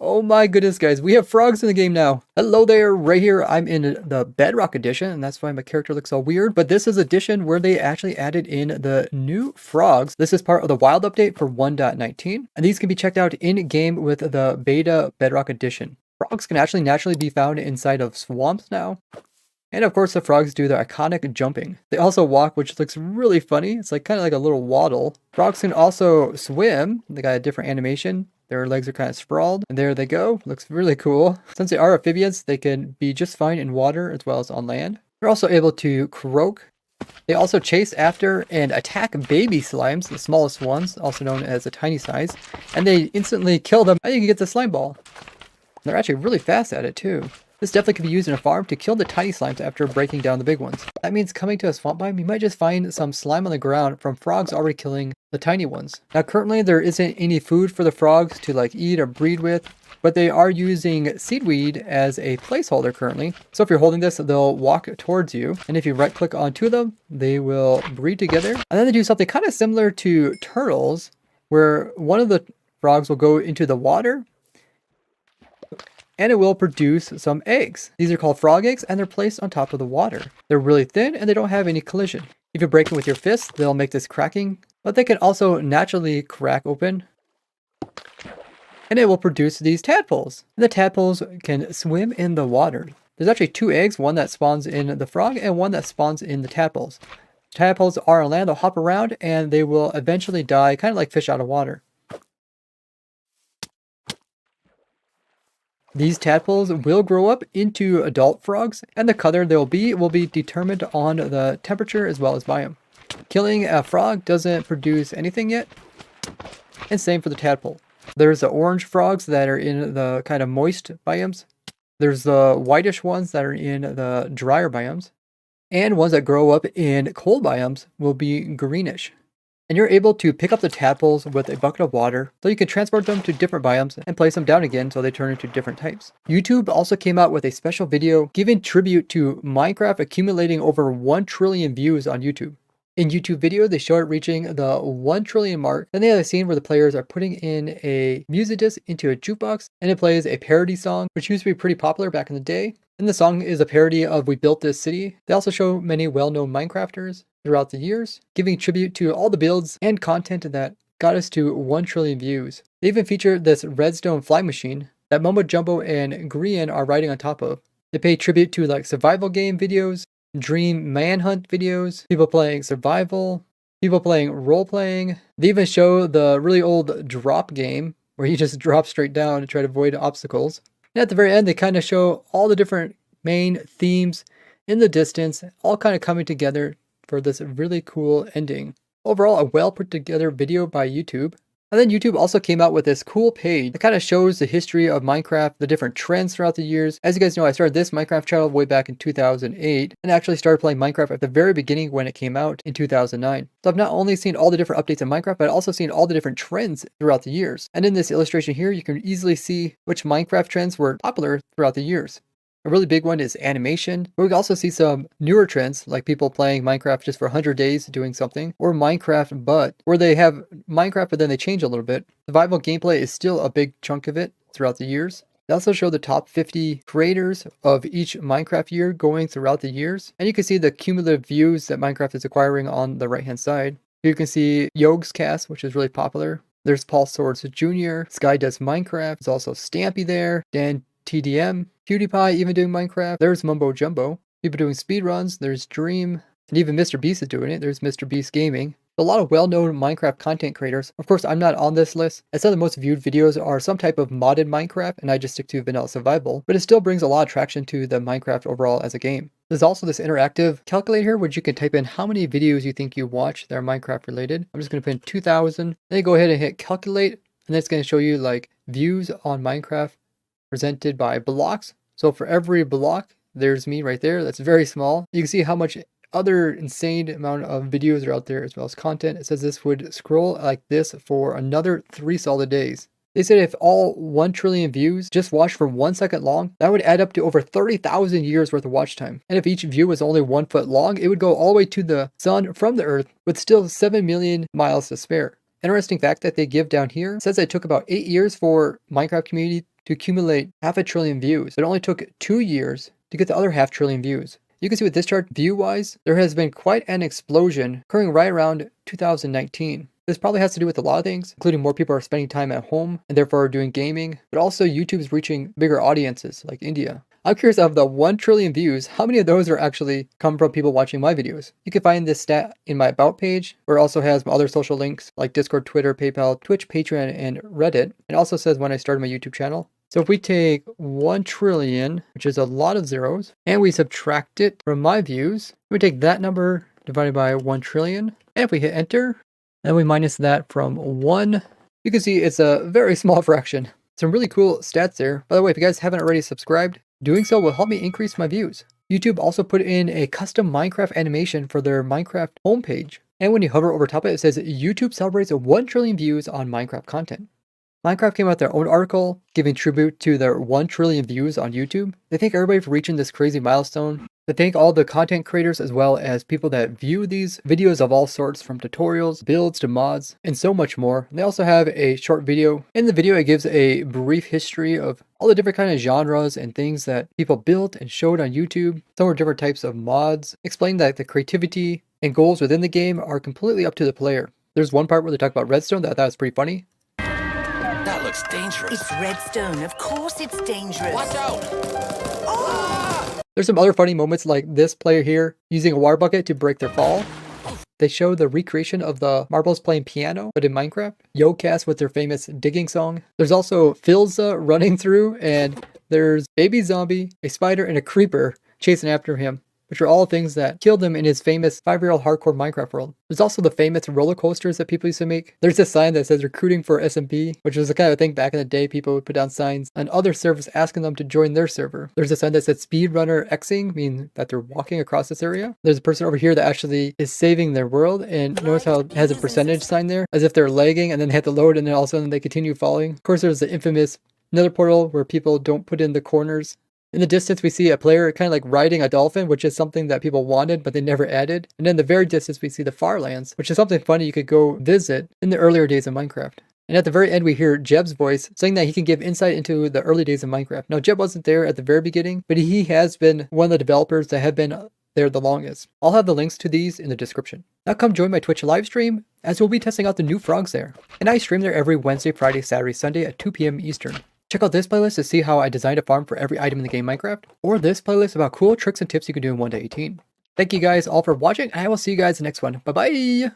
Oh my goodness, guys, we have frogs in the game now. Hello there, right here. I'm in the Bedrock edition, and that's why my character looks all weird. But this is edition where they actually added in the new frogs. This is part of the wild update for 1.19, and these can be checked out in game with the beta Bedrock edition. Frogs can actually naturally be found inside of swamps now. And of course, the frogs do the iconic jumping. They also walk, which looks really funny. It's like kind of like a little waddle. Frogs can also swim. They got a different animation. Their legs are kind of sprawled. And there they go. Looks really cool. Since they are amphibians, they can be just fine in water as well as on land. They're also able to croak. They also chase after and attack baby slimes, the smallest ones, also known as a tiny size. And they instantly kill them. And you can get the slime ball. They're actually really fast at it too. This definitely could be used in a farm to kill the tiny slimes after breaking down the big ones. That means coming to a swamp biome, you might just find some slime on the ground from frogs already killing the tiny ones. Now currently there isn't any food for the frogs to like eat or breed with, but they are using seaweed as a placeholder currently. So if you're holding this, they'll walk towards you. And if you right click onto them, they will breed together. And then they do something kind of similar to turtles, where one of the frogs will go into the water and it will produce some eggs. These are called frog eggs and they're placed on top of the water. They're really thin and they don't have any collision. If you break it with your fist, they'll make this cracking, but they can also naturally crack open and it will produce these tadpoles. And the tadpoles can swim in the water. There's actually two eggs, one that spawns in the frog and one that spawns in the tadpoles. Tadpoles are on land, they'll hop around and they will eventually die, kind of like fish out of water. These tadpoles will grow up into adult frogs, and the color they'll be will be determined on the temperature as well as biome. Killing a frog doesn't produce anything yet, and same for the tadpole. There's the orange frogs that are in the kind of moist biomes. There's the whitish ones that are in the drier biomes, and ones that grow up in cold biomes will be greenish. And you're able to pick up the tadpoles with a bucket of water, so you can transport them to different biomes and place them down again so they turn into different types. YouTube also came out with a special video giving tribute to Minecraft accumulating over 1 trillion views on YouTube. In YouTube video, they show it reaching the 1 trillion mark. Then they have a scene where the players are putting in a music disc into a jukebox and it plays a parody song, which used to be pretty popular back in the day. And the song is a parody of We Built This City. They also show many well-known Minecrafters throughout the years, giving tribute to all the builds and content that got us to 1 trillion views. They even feature this redstone flying machine that Mumbo Jumbo and Grian are riding on top of. They pay tribute to like survival game videos, dream manhunt videos, people playing survival, people playing role-playing. They even show the really old drop game where you just drop straight down to try to avoid obstacles. And at the very end, they kind of show all the different main themes in the distance, all kind of coming together for this really cool ending. Overall, a well put together video by YouTube. And then YouTube also came out with this cool page that kind of shows the history of Minecraft, the different trends throughout the years. As you guys know, I started this Minecraft channel way back in 2008 and actually started playing Minecraft at the very beginning when it came out in 2009. So I've not only seen all the different updates in Minecraft, but also seen all the different trends throughout the years. And in this illustration here, you can easily see which Minecraft trends were popular throughout the years. A really big one is animation, but we can also see some newer trends, like people playing Minecraft just for 100 days doing something, or Minecraft but, where they have Minecraft but then they change a little bit. Survival gameplay is still a big chunk of it throughout the years. They also show the top 50 creators of each Minecraft year going throughout the years, and you can see the cumulative views that Minecraft is acquiring on the right hand side. You can see Yogscast, which is really popular. There's Paul Swords Jr., Sky Does Minecraft, there's also Stampy there, Dan TDM, PewDiePie even doing Minecraft, there's Mumbo Jumbo, people doing speedruns, there's Dream, and even Mr. Beast is doing it, there's Mr. Beast Gaming. A lot of well-known Minecraft content creators. Of course, I'm not on this list. I said the most viewed videos are some type of modded Minecraft, and I just stick to vanilla survival, but it still brings a lot of traction to the Minecraft overall as a game. There's also this interactive calculator here, which you can type in how many videos you think you watch that are Minecraft related. I'm just going to put in 2000, then you go ahead and hit calculate, and it's going to show you like views on Minecraft presented by blocks. So for every block, there's me right there. That's very small. You can see how much other insane amount of videos are out there as well as content. It says this would scroll like this for another 3 solid days. They said if all 1 trillion views just watched for 1 second long, that would add up to over 30,000 years worth of watch time. And if each view was only 1 foot long, it would go all the way to the sun from the earth with still 7 million miles to spare. Interesting fact that they give down here says it took about 8 years for Minecraft community to accumulate 500 billion views. It only took 2 years to get the other 500 billion views. You can see with this chart, view-wise, there has been quite an explosion occurring right around 2019. This probably has to do with a lot of things, including more people are spending time at home and therefore doing gaming, but also YouTube's reaching bigger audiences like India. I'm curious, of the 1 trillion views, how many of those are actually come from people watching my videos? You can find this stat in my About page, where it also has my other social links like Discord, Twitter, PayPal, Twitch, Patreon, and Reddit. It also says when I started my YouTube channel. So if we take 1 trillion, which is a lot of zeros, and we subtract it from my views, we take that number divided by 1 trillion, and if we hit enter, then we minus that from 1, you can see it's a very small fraction. Some really cool stats there. By the way, if you guys haven't already subscribed, doing so will help me increase my views. YouTube also put in a custom Minecraft animation for their Minecraft homepage. And when you hover over top of it, it says YouTube celebrates 1 trillion views on Minecraft content. Minecraft came out with their own article giving tribute to their 1 trillion views on YouTube. They thank everybody for reaching this crazy milestone. They thank all the content creators as well as people that view these videos of all sorts, from tutorials, builds to mods, and so much more. And they also have a short video. In the video, it gives a brief history of all the different kind of genres and things that people built and showed on YouTube. Some were different types of mods. Explain that the creativity and goals within the game are completely up to the player. There's one part where they talk about redstone that I thought was pretty funny. That looks dangerous. It's redstone. Of course it's dangerous. Watch out! There's some other funny moments like this player here using a water bucket to break their fall. They show the recreation of the marbles playing piano, but in Minecraft. YoCast with their famous digging song. There's also Philza running through, and there's Baby Zombie, a spider, and a creeper chasing after him, which are all things that killed him in his famous 5-year-old hardcore Minecraft world. There's also the famous roller coasters that people used to make. There's a sign that says recruiting for SMP, which was the kind of thing back in the day people would put down signs on other servers asking them to join their server. There's a sign that says speedrunner Xing, meaning that they're walking across this area. There's a person over here that actually is saving their world, and notice how it has a percentage sign there, as if they're lagging, and then they have to load, and then all of a sudden they continue falling. Of course, there's the infamous Nether portal where people don't put in the corners. In the distance, we see a player kind of like riding a dolphin, which is something that people wanted, but they never added. And in the very distance, we see the Farlands, which is something funny you could go visit in the earlier days of Minecraft. And at the very end, we hear Jeb's voice saying that he can give insight into the early days of Minecraft. Now, Jeb wasn't there at the very beginning, but he has been one of the developers that have been there the longest. I'll have the links to these in the description. Now come join my Twitch live stream, as we'll be testing out the new frogs there. And I stream there every Wednesday, Friday, Saturday, Sunday at 2 p.m. Eastern. Check out this playlist to see how I designed a farm for every item in the game Minecraft, or this playlist about cool tricks and tips you can do in 1.18. Thank you guys all for watching, and I will see you guys in the next one. Bye bye!